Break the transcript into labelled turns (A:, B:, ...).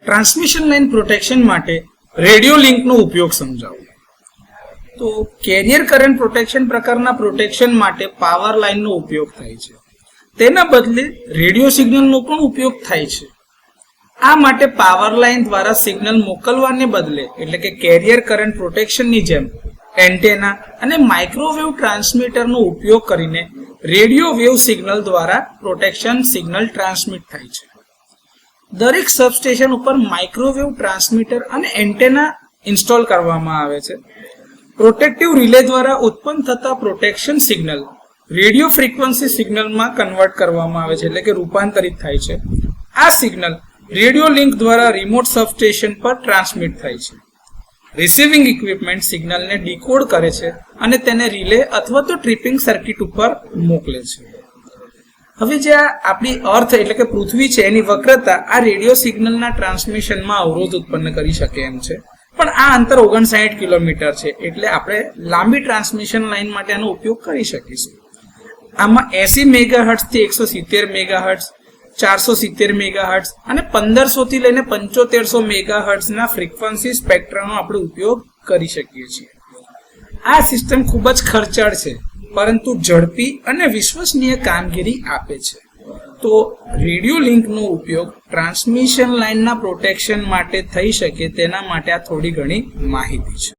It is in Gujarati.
A: ટ્રાન્સમિશન લાઇન પ્રોટેક્શન માટે રેડિયો લિંકનો ઉપયોગ સમજાવો. તો કેરિયર કરંટ પ્રોટેક્શન પ્રકારના પ્રોટેક્શન માટે પાવર લાઇનનો ઉપયોગ થાય છે. તેના બદલે રેડિયો સિગ્નલનો પણ ઉપયોગ થાય છે. આ માટે પાવર લાઇન દ્વારા સિગ્નલ મોકલવાને બદલે એટલે કે કેરિયર કરંટ પ્રોટેક્શનની જેમ એન્ટેના અને માઇક્રોવેવ ટ્રાન્સમીટરનો ઉપયોગ કરીને રેડિયો વેવ સિગ્નલ દ્વારા પ્રોટેક્શન સિગ્નલ ટ્રાન્સમિટ થાય છે. દરેક સબસ્ટેશન ઉપર માઇક્રોવેવ ટ્રાન્સમીટર અને એન્ટેના ઇન્સ્ટોલ કરવામાં આવે છે. પ્રોટેક્ટિવ રિલે દ્વારા ઉત્પન્ન થતા પ્રોટેક્શન સિગ્નલ રેડિયો ફ્રીક્વન્સી સિગ્નલમાં કન્વર્ટ કરવામાં આવે છે, એટલે કે રૂપાંતરિત થાય છે. આ સિગ્નલ રેડિયો લિંક દ્વારા રિમોટ સબસ્ટેશન પર ટ્રાન્સમિટ થાય છે. રિસીવિંગ ઇક્વિપમેન્ટ સિગ્નલને ડીકોડ કરે છે અને તેને રિલે અથવા તો ટ્રિપિંગ સર્કિટ ઉપર મોકલે છે. હવે જે આપણી અર્થ એટલે કે પૃથ્વી છે એની વક્રતા આ રેડિયો સિગ્નલના ટ્રાન્સમિશનમાં અવરોધ ઉત્પન્ન કરી શકે એમ છે. પણ આ અંતર 59 કિલોમીટર છે, એટલે આપણે લાંબી ટ્રાન્સમિશન લાઇન માટે આનો ઉપયોગ કરી શકીશું. આમાં 80 મેગાહર્ટ્ઝ થી 170 મેગાહર્ટ્ઝ, 470 મેગાહર્ટ્ઝ અને 1500 થી લઈને 7500 મેગાહર્ટ્ઝના ફ્રીક્વન્સી સ્પેક્ટ્રમનો આપણે ઉપયોગ કરી શકીએ છીએ. આ સિસ્ટમ ખૂબ જ ખર્ચાળ છે, પરંતુ ઝડપી અને વિશ્વસનીય કામગીરી આપે છે. તો રેડિયો લિંકનો ઉપયોગ ટ્રાન્સમિશન લાઇનના પ્રોટેક્શન માટે થઈ શકે તેના માટે આ થોડી ઘણી માહિતી છે.